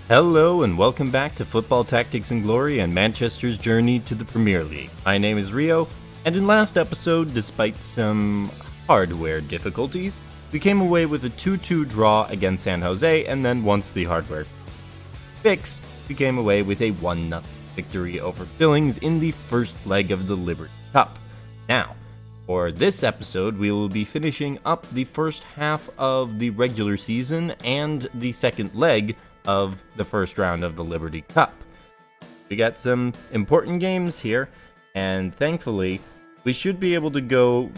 Hello and welcome back to Football Tactics and Glory and Manchester's journey to the Premier League. My name is Rio, and in last episode, despite some hardware difficulties, we came away with a 2-2 draw against San Jose, and then once the hardware fixed, we came away with a 1-0 victory over Billings in the first leg of the Liberty Cup. Now, for this episode, we will be finishing up the first half of the regular season and the second leg of the first round of the Liberty Cup. We got some important games here, and thankfully, we should be able to go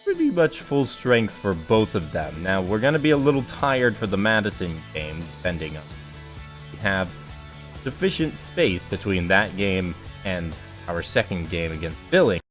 pretty much full strength for both of them. Now, we're going to be a little tired for the Madison game, depending on if we have sufficient space between that game and our second game against Billings.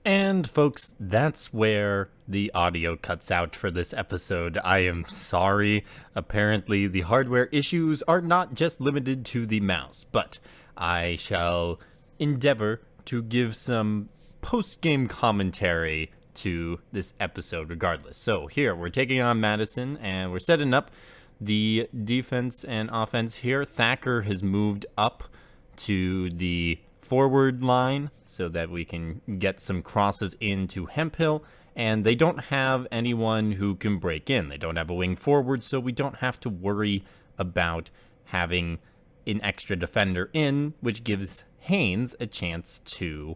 And folks, that's where the audio cuts out for this episode. I am sorry. Apparently, the hardware issues are not just limited to the mouse, but I shall endeavor to give some post-game commentary to this episode regardless. So here, we're taking on Madison, and we're setting up the defense and offense here. Thacker has moved up to the forward line so that we can get some crosses into Hemphill, and they don't have anyone who can break in. They don't have a wing forward, so we don't have to worry about having an extra defender in, which gives Haynes a chance to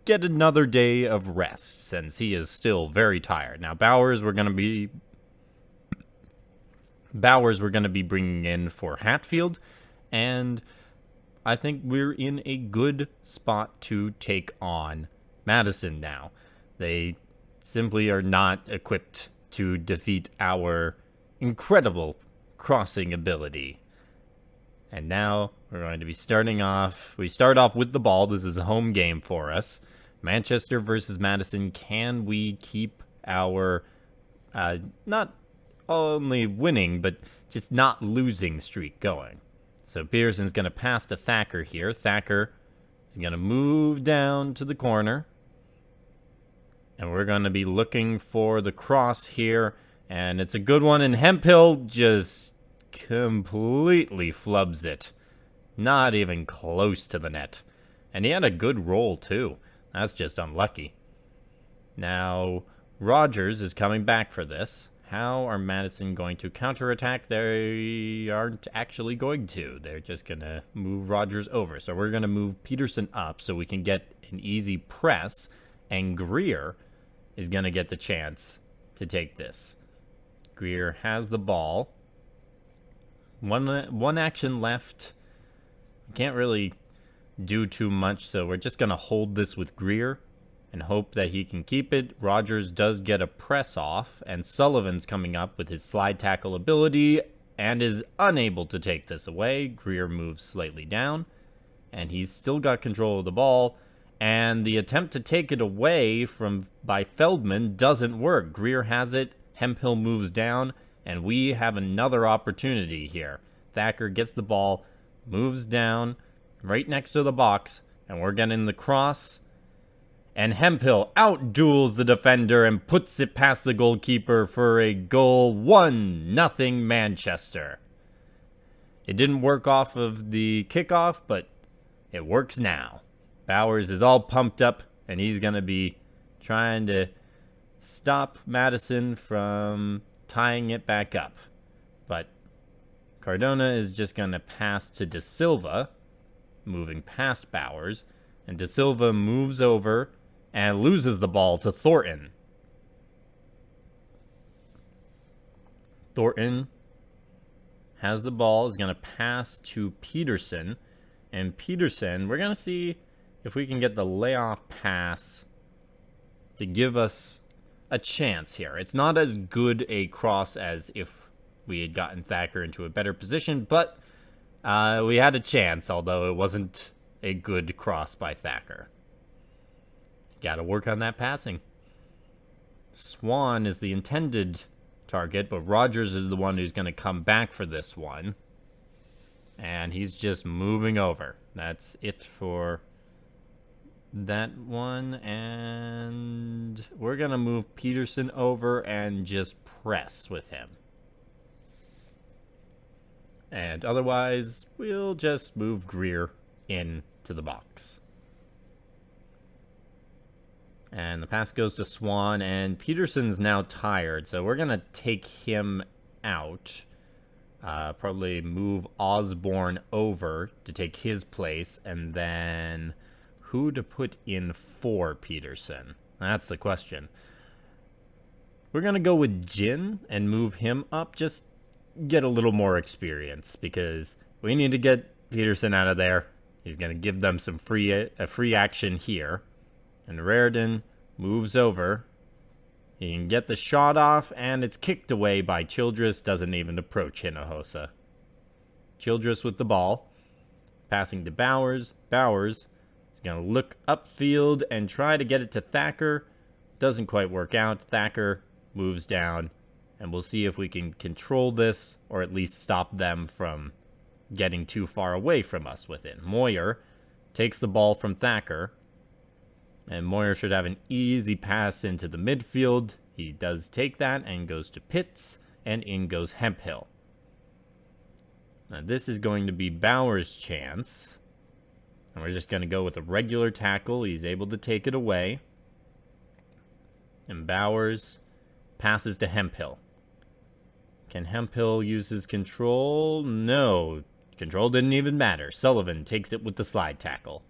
get another day of rest since he is still very tired. Now Bowers we're going to be bringing in for Hatfield, and I think we're in a good spot to take on Madison now. They simply are not equipped to defeat our incredible crossing ability. And now we're going to be starting off. We start off with the ball. This is a home game for us. Manchester versus Madison. Can we keep our not only winning, but just not losing streak going? So Pearson's going to pass to Thacker here. Thacker is going to move down to the corner. And we're going to be looking for the cross here. And it's a good one. And Hemphill just completely flubs it. Not even close to the net. And he had a good roll too. That's just unlucky. Now, Rogers is coming back for this. How are Madison going to counterattack? They aren't actually going to. They're just going to move Rogers over. So we're going to move Peterson up so we can get an easy press. And Greer is going to get the chance to take this. Greer has the ball. One action left. Can't really do too much, so we're just going to hold this with Greer and hope that he can keep it. Rogers does get a press off, and Sullivan's coming up with his slide tackle ability and is unable to take this away. Greer moves slightly down, and he's still got control of the ball, and the attempt to take it away by Feldman doesn't work. Greer has it, Hemphill moves down, and we have another opportunity here. Thacker gets the ball, moves down right next to the box, and we're getting the cross. And Hemphill outduels the defender and puts it past the goalkeeper for a goal. 1-0 Manchester. It didn't work off of the kickoff, but it works now. Bowers is all pumped up, and he's going to be trying to stop Madison from tying it back up. But Cardona is just going to pass to De Silva, moving past Bowers. And De Silva moves over and loses the ball to Thornton. Thornton has the ball, is going to pass to Peterson. And Peterson, we're going to see if we can get the layoff pass to give us a chance here. It's not as good a cross as if we had gotten Thacker into a better position, but we had a chance, although it wasn't a good cross by Thacker. Got to work on that passing. Swan is the intended target, but Rogers is the one who's going to come back for this one. And he's just moving over. That's it for that one. And we're going to move Peterson over and just press with him. And otherwise, we'll just move Greer into the box. And the pass goes to Swan, and Peterson's now tired, so we're going to take him out. Probably move Osborne over to take his place, and then who to put in for Peterson? That's the question. We're going to go with Jin and move him up, just get a little more experience, because we need to get Peterson out of there. He's going to give them some free action here. And Raridan moves over. He can get the shot off, and it's kicked away by Childress. Doesn't even approach Hinojosa. Childress with the ball. Passing to Bowers. Bowers is going to look upfield and try to get it to Thacker. Doesn't quite work out. Thacker moves down, and we'll see if we can control this, or at least stop them from getting too far away from us with it. Moyer takes the ball from Thacker, and Moyer should have an easy pass into the midfield. He does take that and goes to Pitts, and in goes Hemphill. Now this is going to be Bauer's chance, and we're just going to go with a regular tackle. He's able to take it away, and Bowers passes to Hemphill. Can Hemphill use his control? No. Control didn't even matter. Sullivan takes it with the slide tackle.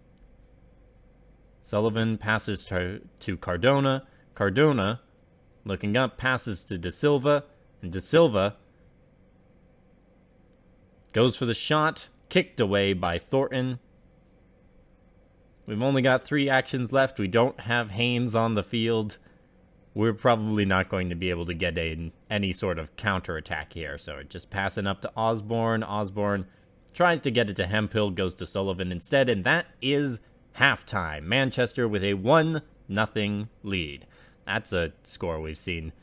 Sullivan passes to Cardona. Cardona, looking up, passes to De Silva. And De Silva goes for the shot. Kicked away by Thornton. We've only got 3 actions left. We don't have Haynes on the field. We're probably not going to be able to get any sort of counterattack here. So just passing up to Osborne. Osborne tries to get it to Hemphill, goes to Sullivan instead, and that is halftime. Manchester with a 1-0 lead. That's a score we've seen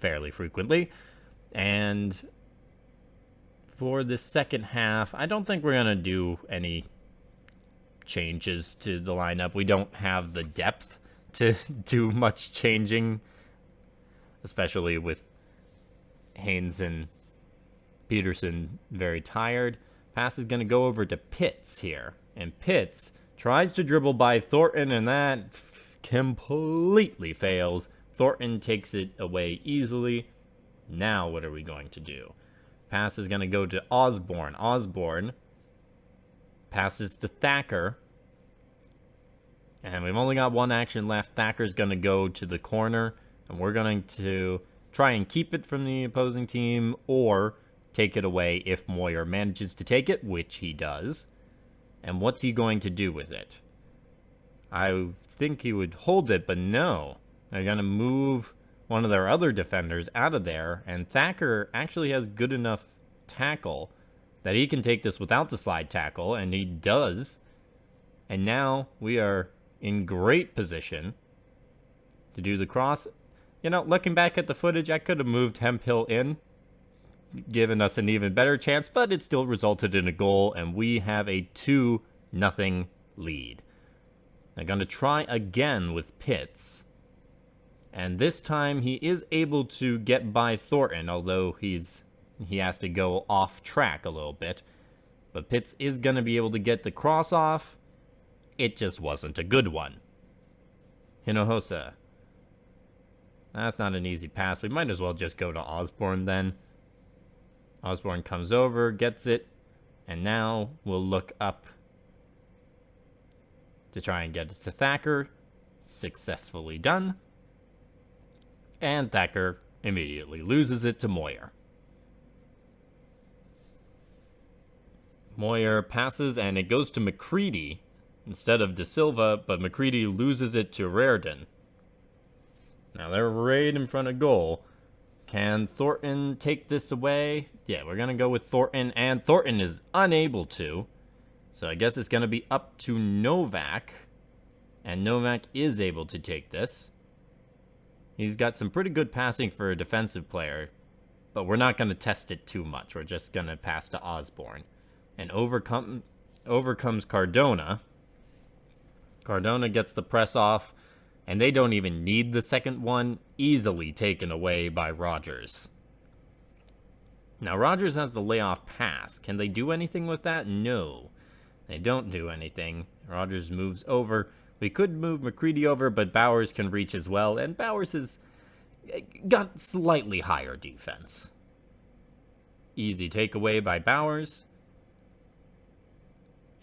fairly frequently. And for the second half, I don't think we're going to do any changes to the lineup. We don't have the depth to do much changing, especially with Haynes and Peterson very tired. Pass is going to go over to Pitts here, and Pitts tries to dribble by Thornton, and that completely fails. Thornton takes it away easily. Now what are we going to do? Pass is going to go to Osborne. Osborne passes to Thacker. And we've only got 1 action left. Thacker's going to go to the corner, and we're going to try and keep it from the opposing team or take it away if Moyer manages to take it, which he does. And what's he going to do with it? I think he would hold it, but no. They're going to move one of their other defenders out of there, and Thacker actually has good enough tackle that he can take this without the slide tackle, and he does. And now we are in great position to do the cross. You know, looking back at the footage, I could have moved Hemphill in, given us an even better chance, but it still resulted in a goal, and we have a 2-0 lead. I'm going to try again with Pitts, and this time he is able to get by Thornton, although he has to go off track a little bit. But Pitts is going to be able to get the cross off. It just wasn't a good one. Hinojosa. That's not an easy pass. We might as well just go to Osborne then. Osborne comes over, gets it, and now we'll look up to try and get it to Thacker. Successfully done. And Thacker immediately loses it to Moyer. Moyer passes, and it goes to McCready instead of De Silva, but McCready loses it to Raridan. Now they're right in front of goal. Can Thornton take this away? Yeah, we're going to go with Thornton, and Thornton is unable to. So I guess it's going to be up to Novak, and Novak is able to take this. He's got some pretty good passing for a defensive player, but we're not going to test it too much. We're just going to pass to Osborne. And overcomes Cardona. Cardona gets the press off, and they don't even need the second one. Easily taken away by Rogers. Now, Rogers has the layoff pass. Can they do anything with that? No. They don't do anything. Rogers moves over. We could move McCready over, but Bowers can reach as well, and Bowers has got slightly higher defense. Easy takeaway by Bowers.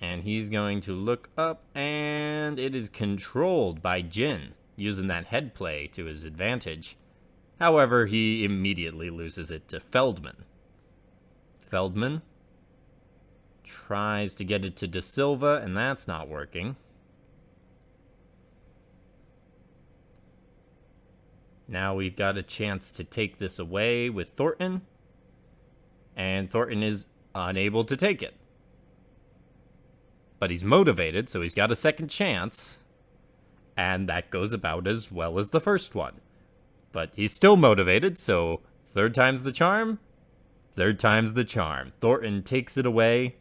And he's going to look up, and it is controlled by Jin, using that head play to his advantage. However, he immediately loses it to Feldman. Feldman tries to get it to De Silva, and that's not working. Now we've got a chance to take this away with Thornton, and Thornton is unable to take it. But he's motivated, so he's got a second chance, and that goes about as well as the first one. But he's still motivated, so third time's the charm. Third time's the charm. Thornton takes it away,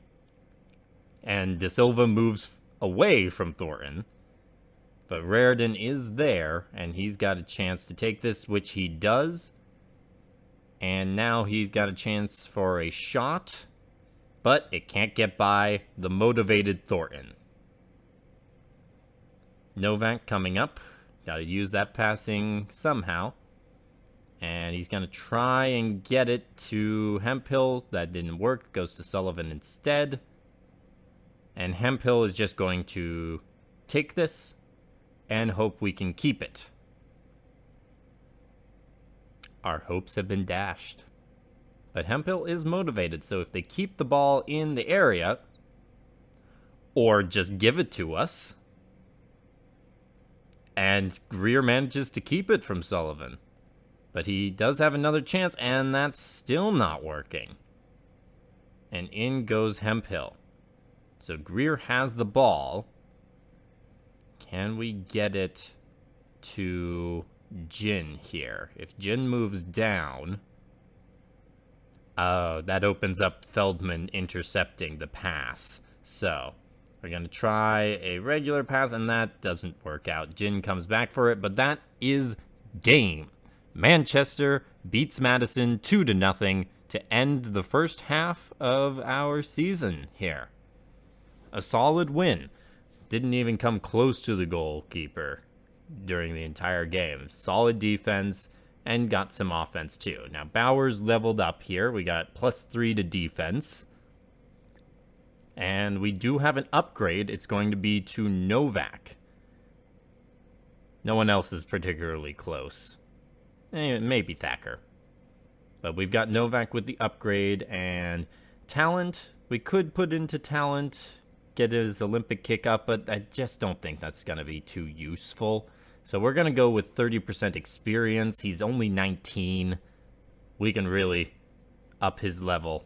and De Silva moves away from Thornton. But Raridan is there, and he's got a chance to take this, which he does. And now he's got a chance for a shot, but it can't get by the motivated Thornton. Novak coming up. Got to use that passing somehow. And he's going to try and get it to Hemphill. That didn't work. Goes to Sullivan instead. And Hemphill is just going to take this and hope we can keep it. Our hopes have been dashed. But Hemphill is motivated, so if they keep the ball in the area, or just give it to us, and Greer manages to keep it from Sullivan. But he does have another chance, and that's still not working. And in goes Hemphill. So Greer has the ball. Can we get it to Jin here? If Jin moves down, that opens up Feldman intercepting the pass. So we're going to try a regular pass, and that doesn't work out. Jin comes back for it, but that is game. Manchester beats Madison 2-0 to end the first half of our season here. A solid win. Didn't even come close to the goalkeeper during the entire game. Solid defense and got some offense too. Now Bowers leveled up here. We got +3 to defense. And we do have an upgrade. It's going to be to Novak. No one else is particularly close. Maybe Thacker. But we've got Novak with the upgrade, and talent. We could put into talent, get his Olympic kick up, but I just don't think that's going to be too useful. So we're going to go with 30% experience. He's only 19. We can really up his level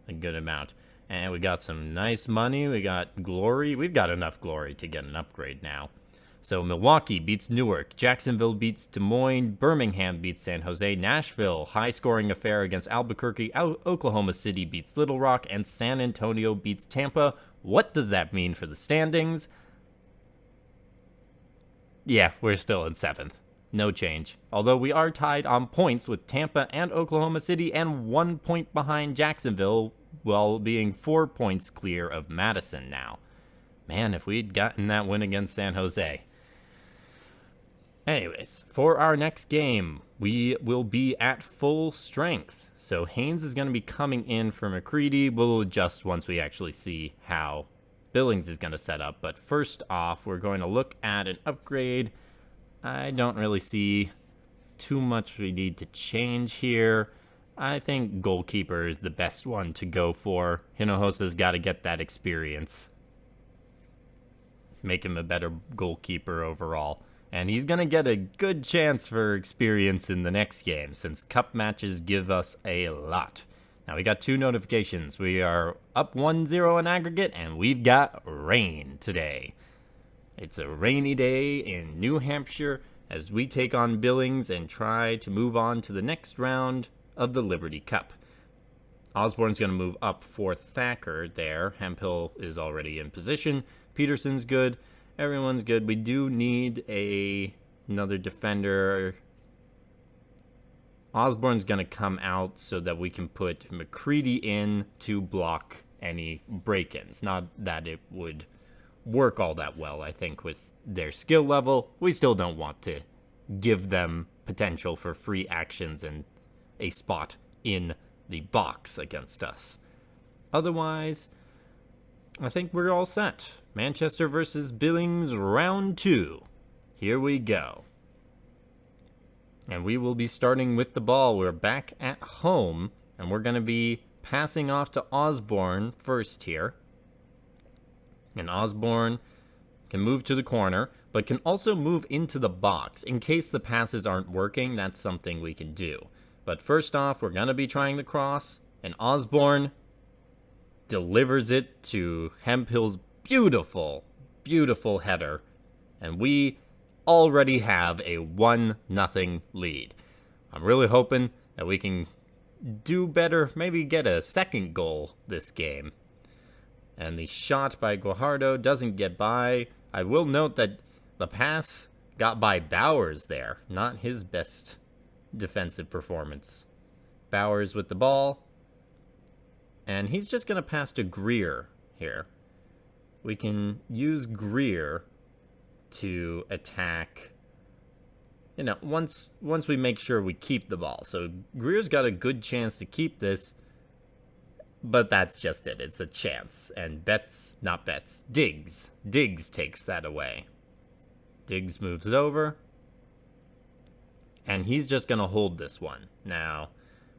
a good amount. And we got some nice money. We got glory. We've got enough glory to get an upgrade now. So Milwaukee beats Newark. Jacksonville beats Des Moines. Birmingham beats San Jose. Nashville, high-scoring affair against Albuquerque. Oklahoma City beats Little Rock. And San Antonio beats Tampa. What does that mean for the standings? Yeah, we're still in 7th. No change. Although we are tied on points with Tampa and Oklahoma City and 1 point behind Jacksonville, while being 4 points clear of Madison now. Man, if we'd gotten that win against San Jose. Anyways, for our next game, we will be at full strength. So Haynes is going to be coming in for McCready. We'll adjust once we actually see how Billings is going to set up. But first off, we're going to look at an upgrade. I don't really see too much we need to change here. I think goalkeeper is the best one to go for. Hinojosa's got to get that experience. Make him a better goalkeeper overall. And he's going to get a good chance for experience in the next game, since cup matches give us a lot. Now, we got 2 notifications. We are up 1-0 in aggregate, and we've got rain today. It's a rainy day in New Hampshire as we take on Billings and try to move on to the next round of the Liberty Cup. Osborne's going to move up for Thacker there. Hemphill is already in position. Peterson's good. Everyone's good. We do need another defender Osborne's going to come out so that we can put McCready in to block any break-ins. Not that it would work all that well, I think, with their skill level. We still don't want to give them potential for free actions and a spot in the box against us. Otherwise, I think we're all set. Manchester versus Billings, round 2. Here we go. And we will be starting with the ball. We're back at home, and we're going to be passing off to Osborne first here. And Osborne can move to the corner, but can also move into the box. In case the passes aren't working, that's something we can do. But first off, we're going to be trying the cross, and Osborne delivers it to Hemphill's beautiful, beautiful header. And we already have a 1-0 lead. I'm really hoping that we can do better, maybe get a second goal this game. And the shot by Guajardo doesn't get by. I will note that the pass got by Bowers there, not his best defensive performance. Bowers with the ball, and he's just going to pass to Greer here. We can use Greer to attack, once we make sure we keep the ball. So Greer's got a good chance to keep this, but that's just it. It's a chance. And Diggs takes that away. Diggs moves over, and he's just going to hold this one. Now,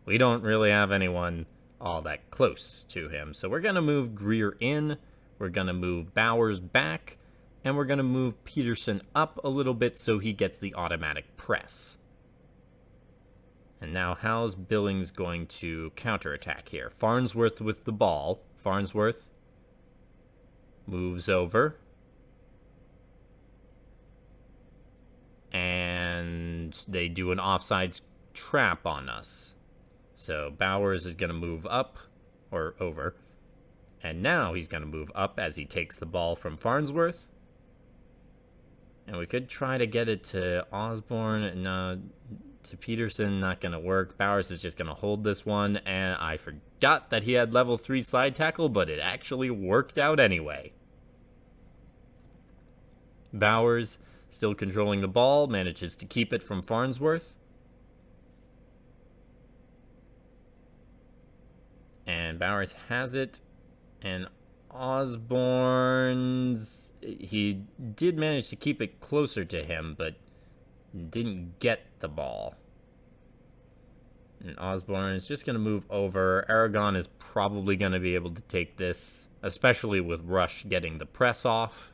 we don't really have anyone all that close to him, so we're going to move Greer in, we're going to move Bowers back, and we're going to move Peterson up a little bit so he gets the automatic press. And now how's Billings going to counterattack here? Farnsworth with the ball. Farnsworth moves over. And they do an offsides trap on us. So Bowers is going to move up, or over. And now he's going to move up as he takes the ball from Farnsworth. And we could try to get it to Osborne. No, to Peterson, not going to work. Bowers is just going to hold this one. And I forgot that he had level 3 slide tackle, but it actually worked out anyway. Bowers, still controlling the ball, manages to keep it from Farnsworth. And Bowers has it. And Osborne's, he did manage to keep it closer to him, but didn't get the ball. And Osborne is just going to move over. Aragon is probably going to be able to take this, especially with Rush getting the press off.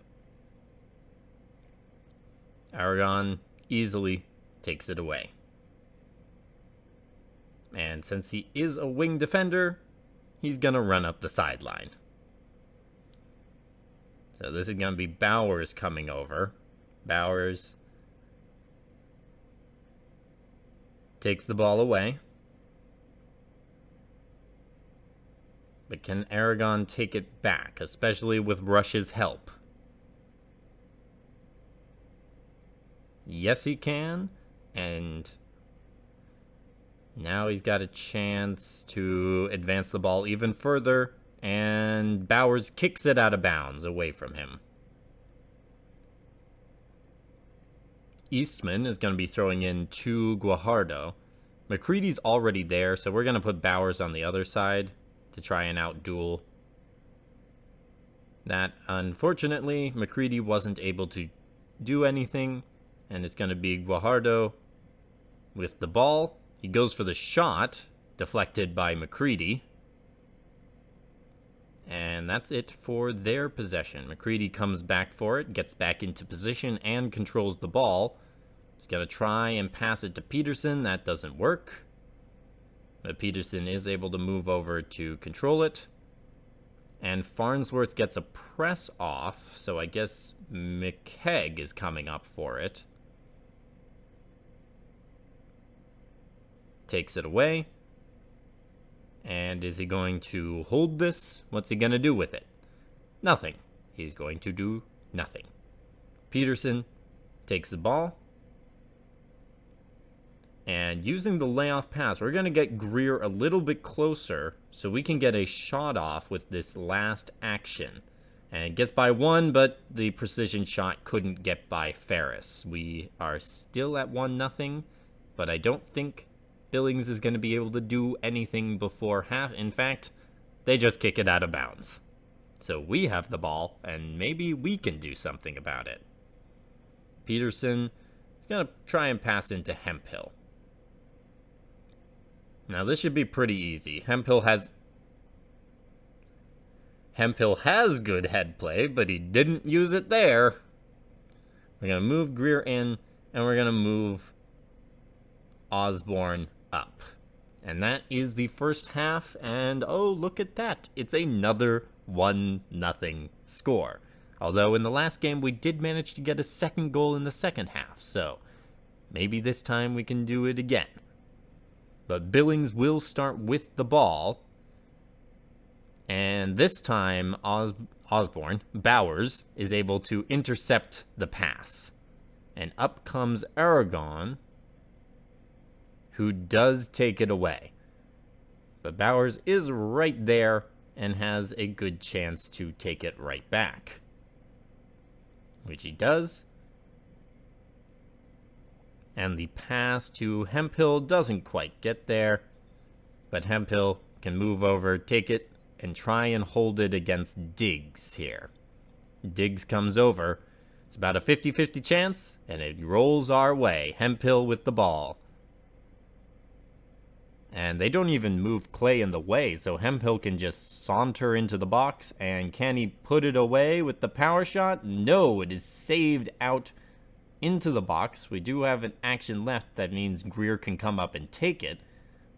Aragon easily takes it away. And since he is a wing defender, he's going to run up the sideline. So this is going to be Bowers coming over. Bowers takes the ball away. But can Aragon take it back, especially with Rush's help? Yes, he can. And now he's got a chance to advance the ball even further. And Bowers kicks it out of bounds away from him. Eastman is going to be throwing in to Guajardo. McCready's already there, so we're going to put Bowers on the other side to try and outduel. That, unfortunately, McCready wasn't able to do anything, and it's going to be Guajardo with the ball. He goes for the shot, deflected by McCready. And that's it for their possession. McCready comes back for it, gets back into position, and controls the ball. He's going to try and pass it to Peterson. That doesn't work. But Peterson is able to move over to control it. And Farnsworth gets a press off, so I guess McKegg is coming up for it. Takes it away. And is he going to hold this? What's he going to do with it? Nothing. He's going to do nothing. Peterson takes the ball. And using the layoff pass, we're going to get Greer a little bit closer so we can get a shot off with this last action. And it gets by 1, but the precision shot couldn't get by Ferris. We are still at 1-0, but I don't think Billings is going to be able to do anything before half. In fact, they just kick it out of bounds. So we have the ball, and maybe we can do something about it. Peterson is going to try and pass into Hemphill. Now this should be pretty easy. Hemphill has good head play, but he didn't use it there. We're going to move Greer in, and we're going to move Osborne up. And that is the first half, and oh, look at that. It's another 1-0 score. Although in the last game, we did manage to get a second goal in the second half, so maybe this time we can do it again. But Billings will start with the ball. And this time, Bowers, is able to intercept the pass. And up comes Aragon, who does take it away. But Bowers is right there and has a good chance to take it right back, which he does. And the pass to Hemphill doesn't quite get there, but Hemphill can move over, take it, and try and hold it against Diggs here. Diggs comes over. It's about a 50-50 chance, and it rolls our way. Hemphill with the ball. And they don't even move Clay in the way, so Hemphill can just saunter into the box. And can he put it away with the power shot? No, it is saved out into the box. We do have an action left. That means Greer can come up and take it.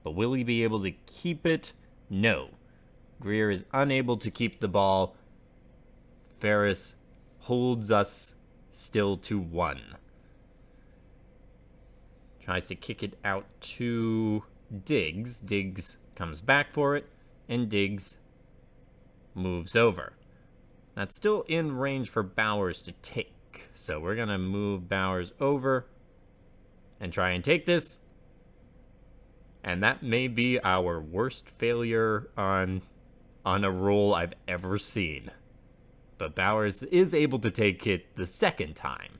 But will he be able to keep it? No. Greer is unable to keep the ball. Ferris holds us still to 1. Tries to kick it out to Diggs. Diggs comes back for it, and Diggs moves over. That's still in range for Bowers to take. So we're going to move Bowers over and try and take this. And that may be our worst failure on a roll I've ever seen. But Bowers is able to take it the second time.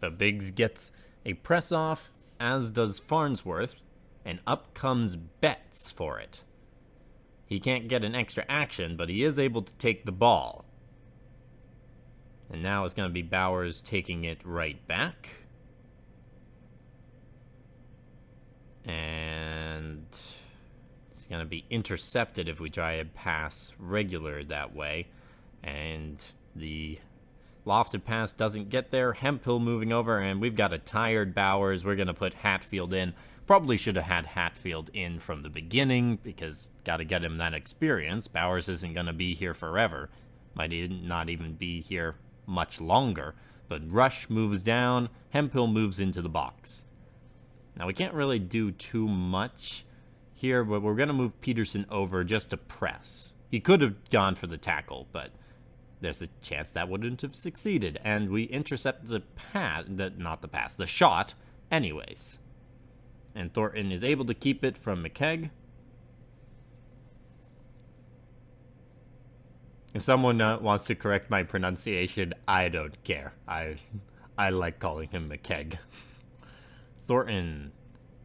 But Biggs gets a press off, as does Farnsworth, and up comes Betts for it. He can't get an extra action, but he is able to take the ball. And now it's going to be Bowers taking it right back. And it's going to be intercepted if we try to pass regular that way. And the lofted pass doesn't get there. Hemphill moving over, and we've got a tired Bowers. We're going to put Hatfield in. Probably should have had Hatfield in from the beginning because got to get him that experience. Bowers isn't going to be here forever. Might not even be here much longer. But Rush moves down. Hemphill moves into the box. Now, we can't really do too much here, but we're going to move Peterson over just to press. He could have gone for the tackle, but there's a chance that wouldn't have succeeded. And we intercept the shot anyways. And Thornton is able to keep it from McKegg. If someone wants to correct my pronunciation, I don't care. I like calling him McKegg. Thornton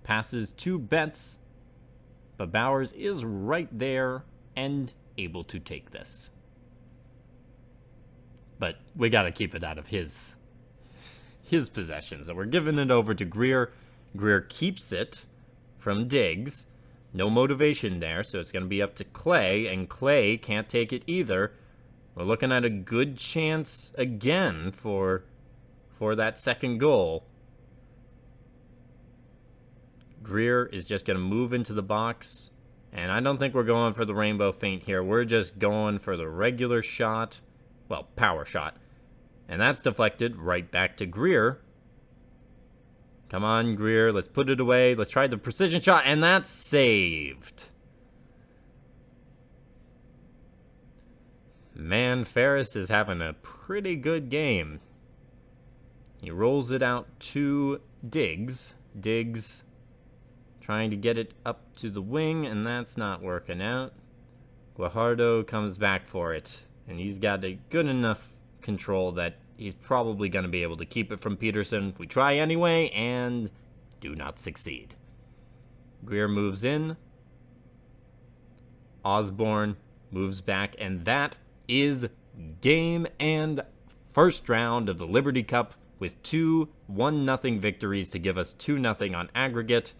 passes to Betts, but Bowers is right there and able to take this. But we got to keep it out of his possession. So we're giving it over to Greer. Greer keeps it from Diggs. No motivation there, so it's going to be up to Clay, and Clay can't take it either. We're looking at a good chance again for that second goal. Greer is just going to move into the box, and I don't think we're going for the rainbow feint here. We're just going for the regular shot, well, power shot, and that's deflected right back to Greer. Come on, Greer, let's put it away. Let's try the precision shot, and that's saved. Man, Ferris is having a pretty good game. He rolls it out to Diggs trying to get it up to the wing, and that's not working out. Guajardo comes back for it, and he's got a good enough control that he's probably going to be able to keep it from Peterson. We try anyway, and do not succeed. Greer moves in. Osborne moves back, and that is game and first round of the Liberty Cup with 2 1-0 victories to give us 2-0 on aggregate.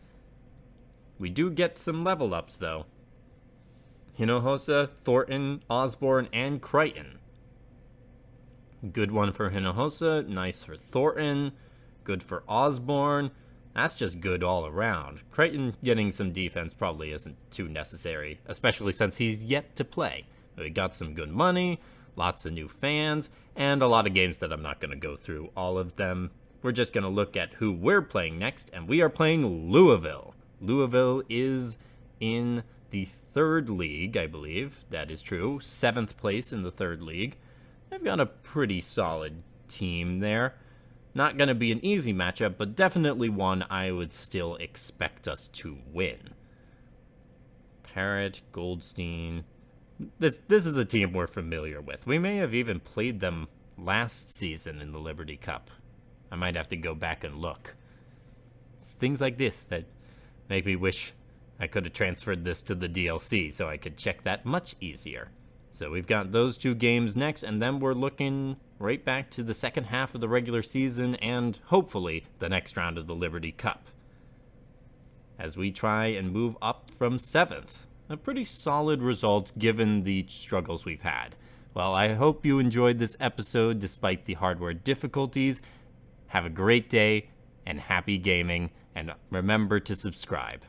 We do get some level ups, though. Hinojosa, Thornton, Osborne, and Crichton. Good one for Hinojosa, nice for Thornton, good for Osborne. That's just good all around. Crichton getting some defense probably isn't too necessary, especially since he's yet to play. We got some good money, lots of new fans, and a lot of games that I'm not going to go through all of them. We're just going to look at who we're playing next, and we are playing Louisville. Louisville is in the 3rd league, I believe. That is true. 7th place in the 3rd league. They've got a pretty solid team there. Not going to be an easy matchup, but definitely one I would still expect us to win. Parrott, Goldstein. This is a team we're familiar with. We may have even played them last season in the Liberty Cup. I might have to go back and look. It's things like this that make me wish I could have transferred this to the DLC so I could check that much easier. So we've got those 2 games next, and then we're looking right back to the second half of the regular season and hopefully the next round of the Liberty Cup, as we try and move up from 7th. A pretty solid result given the struggles we've had. Well, I hope you enjoyed this episode despite the hardware difficulties. Have a great day and happy gaming, and remember to subscribe.